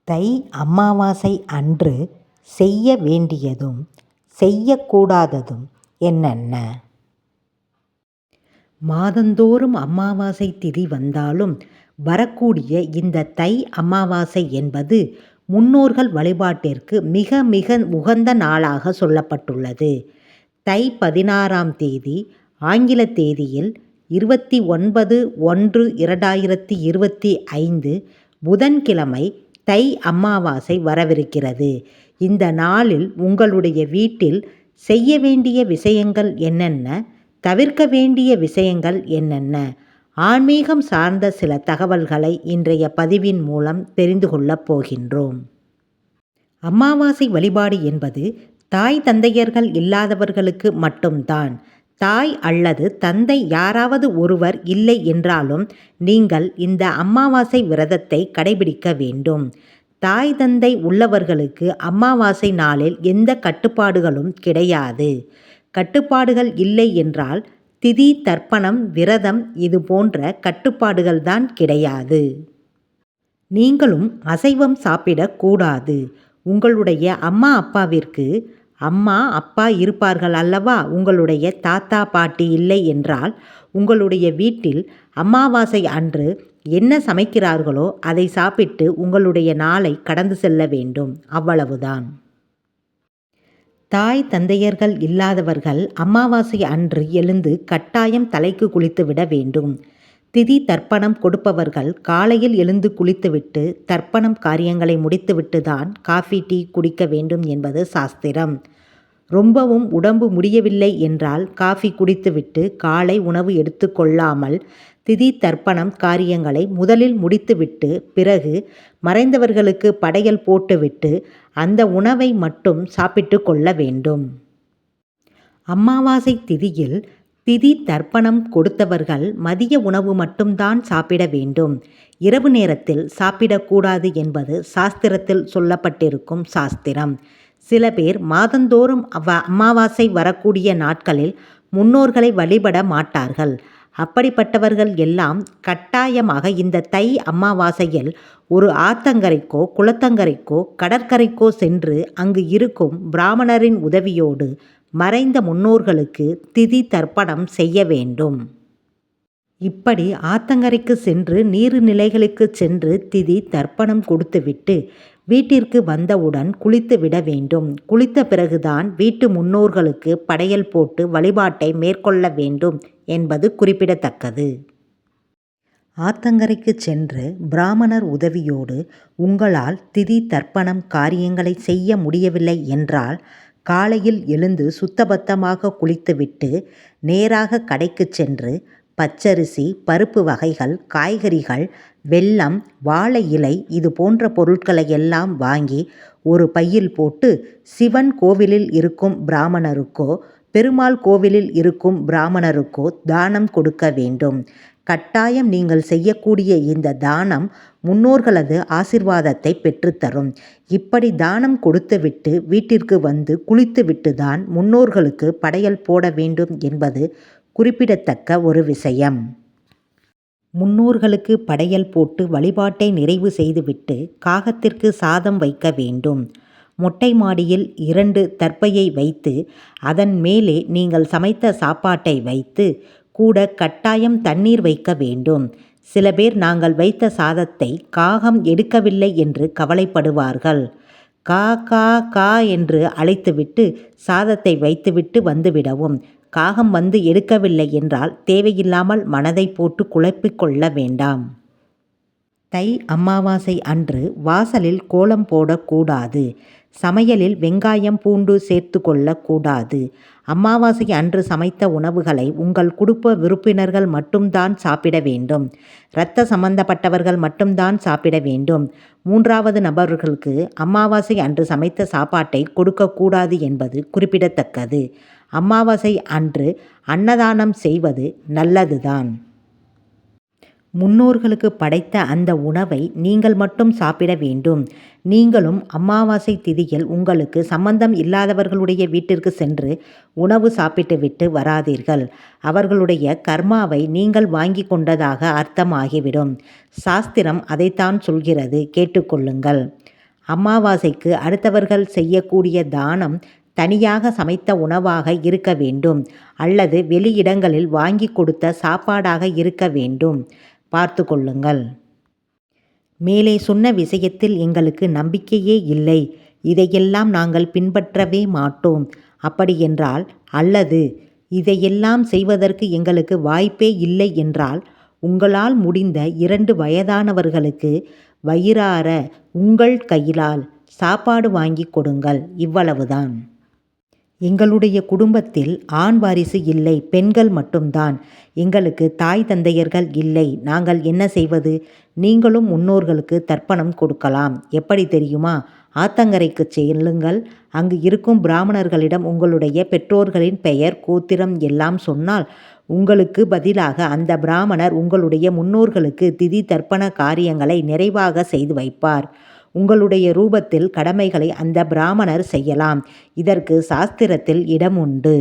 தை அமாவாசை அன்று செய்ய வேண்டியதும் செய்யக்கூடாததும் என்னென்ன? மாதந்தோறும் அமாவாசை திதி வந்தாலும் வரக்கூடிய இந்த தை அமாவாசை என்பது முன்னோர்கள் வழிபாட்டிற்கு மிக மிக உகந்த நாளாக சொல்லப்பட்டுள்ளது. தை 16ஆம் தேதி ஆங்கில தேதியில் 29/1/2025 புதன்கிழமை தை அமாவாசை வரவிருக்கிறது. இந்த நாளில் உங்களுடைய வீட்டில் செய்ய வேண்டிய விஷயங்கள் என்னென்ன, தவிர்க்க வேண்டிய விஷயங்கள் என்னென்ன, ஆன்மீகம் சார்ந்த சில தகவல்களை இன்றைய பதிவின் மூலம் தெரிந்து கொள்ளப் போகின்றோம். அமாவாசை வழிபாடு என்பது தாய் தந்தையர்கள் இல்லாதவர்களுக்கு மட்டும்தான். தாய் அல்லது தந்தை யாராவது ஒருவர் இல்லை என்றாலும் நீங்கள் இந்த அமாவாசை விரதத்தை கடைபிடிக்க வேண்டும். தாய் தந்தை உள்ளவர்களுக்கு அமாவாசை நாளில் எந்த கட்டுப்பாடுகளும் கிடையாது. கட்டுப்பாடுகள் இல்லை என்றால் திதி, தர்ப்பணம், விரதம் இது போன்ற கட்டுப்பாடுகள் தான் கிடையாது. நீங்களும் அசைவம் சாப்பிடக்கூடாது. உங்களுடைய அம்மா அப்பாவிற்கு அம்மா அப்பா இருப்பார்கள் அல்லவா? உங்களுடைய தாத்தா பாட்டி இல்லை என்றால் உங்களுடைய வீட்டில் அமாவாசை அன்று என்ன சமைக்கிறார்களோ அதை சாப்பிட்டு உங்களுடைய நாளை கடந்து செல்ல வேண்டும். அவ்வளவுதான். தாய் தந்தையர்கள் இல்லாதவர்கள் அமாவாசை அன்று எழுந்து கட்டாயம் தலைக்கு குளித்து விட வேண்டும். திதி தர்ப்பணம் கொடுப்பவர்கள் காலையில் எழுந்து குளித்துவிட்டு தர்ப்பணம் காரியங்களை முடித்துவிட்டு தான் காஃபி டீ குடிக்க வேண்டும் என்பது சாஸ்திரம். ரொம்பவும் உடம்பு முடியவில்லை என்றால் காஃபி குடித்துவிட்டு காலை உணவு எடுத்துக்கொள்ளாமல் திதி தர்ப்பணம் காரியங்களை முதலில் முடித்துவிட்டு பிறகு மறைந்தவர்களுக்கு படையல் போட்டுவிட்டு அந்த உணவை மட்டும் சாப்பிட்டு கொள்ள வேண்டும். அமாவாசை திதியில் திதி தர்ப்பணம் கொடுத்தவர்கள் மதிய உணவு மட்டும்தான் சாப்பிட வேண்டும். இரவு நேரத்தில் சாப்பிடக்கூடாது என்பது சாஸ்திரத்தில் சொல்லப்பட்டிருக்கும் சாஸ்திரம். சில பேர் மாதந்தோறும் அமாவாசை வரக்கூடிய நாட்களில் முன்னோர்களை வழிபட மாட்டார்கள். அப்படிப்பட்டவர்கள் எல்லாம் கட்டாயமாக இந்த தை அமாவாசையில் ஒரு ஆத்தங்கரைக்கோ குளத்தங்கரைக்கோ கடற்கரைக்கோ சென்று அங்கு இருக்கும் பிராமணரின் உதவியோடு மறைந்த முன்னோர்களுக்கு திதி தர்ப்பணம் செய்ய வேண்டும். இப்படி ஆத்தங்கரைக்கு சென்று நீர்நிலைகளுக்கு சென்று திதி தர்ப்பணம் கொடுத்துவிட்டு வீட்டிற்கு வந்தவுடன் குளித்து விட வேண்டும். குளித்த பிறகுதான் வீட்டு முன்னோர்களுக்கு படையல் போட்டு வழிபாட்டை மேற்கொள்ள வேண்டும் என்பது குறிப்பிடத்தக்கது. ஆத்தங்கரைக்கு சென்று பிராமணர் உதவியோடு உங்களால் திதி தர்ப்பணம் காரியங்களை செய்ய முடியவில்லை என்றால் காலையில் எழுந்து சுத்தபத்தமாக குளித்துவிட்டு நேராக கடைக்கு சென்று பச்சரிசி, பருப்பு வகைகள், காய்கறிகள், வெல்லம், வாழை இலை இது போன்ற பொருட்களை எல்லாம் வாங்கி ஒரு பையில் போட்டு சிவன் கோவிலில் இருக்கும் பிராமணருக்கோ பெருமாள் கோவிலில் இருக்கும் பிராமணருக்கோ தானம் கொடுக்க வேண்டும். கட்டாயம் நீங்கள் செய்யக்கூடிய இந்த தானம் முன்னோர்களது ஆசிர்வாதத்தை பெற்றுத்தரும். இப்படி தானம் கொடுத்துவிட்டு வீட்டிற்கு வந்து குளித்துவிட்டு தான் முன்னோர்களுக்கு படையல் போட வேண்டும் என்பது குறிப்பிடத்தக்க ஒரு விஷயம். முன்னோர்களுக்கு படையல் போட்டு வழிபாட்டை நிறைவு செய்துவிட்டு காகத்திற்கு சாதம் வைக்க வேண்டும். மொட்டை மாடியில் 2 தர்ப்பையை வைத்து அதன் மேலே நீங்கள் சமைத்த சாப்பாட்டை வைத்து கூட கட்டாயம் தண்ணீர் வைக்க வேண்டும். சில பேர் நாங்கள் வைத்த சாதத்தை காகம் எடுக்கவில்லை என்று கவலைப்படுவார்கள். கா கா கா என்று அழைத்துவிட்டு சாதத்தை வைத்துவிட்டு வந்துவிடவும். காகம் வந்து எடுக்கவில்லை என்றால் தேவையில்லாமல் மனதை போட்டு குழப்பிக் கொள்ள வேண்டாம். தை அமாவாசை அன்று வாசலில் கோலம் போடக்கூடாது. சமையலில் வெங்காயம் பூண்டு சேர்த்து கொள்ளக்கூடாது. அமாவாசை அன்று சமைத்த உணவுகளை உங்கள் குடும்ப உறுப்பினர்கள் மட்டும்தான் சாப்பிட வேண்டும். இரத்த சம்பந்தப்பட்டவர்கள் மட்டும்தான் சாப்பிட வேண்டும். 3வது நபர்களுக்கு அமாவாசை அன்று சமைத்த சாப்பாட்டை கொடுக்கக்கூடாது என்பது குறிப்பிடத்தக்கது. அமாவாசை அன்று அன்னதானம் செய்வது நல்லதுதான். முன்னோர்களுக்கு படைத்த அந்த உணவை நீங்கள் மட்டும் சாப்பிட வேண்டும். நீங்களும் அமாவாசை திதியில் உங்களுக்கு சம்பந்தம் இல்லாதவர்களுடைய வீட்டிற்கு சென்று உணவு சாப்பிட்டுவிட்டு வராதீர்கள். அவர்களுடைய கர்மாவை நீங்கள் வாங்கி கொண்டதாக அர்த்தமாகிவிடும். சாஸ்திரம் அதைத்தான் சொல்கிறது, கேட்டுக்கொள்ளுங்கள். அமாவாசைக்கு அடுத்தவர்கள் செய்யக்கூடிய தானம் தனியாக சமைத்த உணவாக இருக்க வேண்டும், அல்லது வெளியிடங்களில் வாங்கி கொடுத்த சாப்பாடாக இருக்க வேண்டும். பார்த்து கொள்ளுங்கள். மேலே சொன்ன விஷயத்தில் எங்களுக்கு நம்பிக்கையே இல்லை, இதையெல்லாம் நாங்கள் பின்பற்றவே மாட்டோம். அப்படியென்றால், அல்லது இதையெல்லாம் செய்வதற்கு எங்களுக்கு வாய்ப்பே இல்லை என்றால், உங்களால் முடிந்த 2 வயதானவர்களுக்கு வயிறார உங்கள் கையிலால் சாப்பாடு வாங்கி கொடுங்கள். இவ்வளவுதான். எங்களுடைய குடும்பத்தில் ஆண் வாரிசு இல்லை, பெண்கள் மட்டும்தான். எங்களுக்கு தாய் தந்தையர்கள் இல்லை. நாங்கள் என்ன செய்வது? நீங்களும் முன்னோர்களுக்கு தர்ப்பணம் கொடுக்கலாம். எப்படி தெரியுமா? ஆத்தங்கரைக்கு செல்லுங்கள். அங்கு இருக்கும் பிராமணர்களிடம் உங்களுடைய பெற்றோர்களின் பெயர், கோத்திரம் எல்லாம் சொன்னால், உங்களுக்கு பதிலாக அந்த பிராமணர் உங்களுடைய முன்னோர்களுக்கு திதி தர்ப்பண காரியங்களை நிறைவாக செய்து வைப்பார். உங்களுடைய ரூபத்தில் கடமைகளை அந்த பிராமணர் செய்யலாம். இதற்கு சாஸ்திரத்தில் இடம் உண்டு.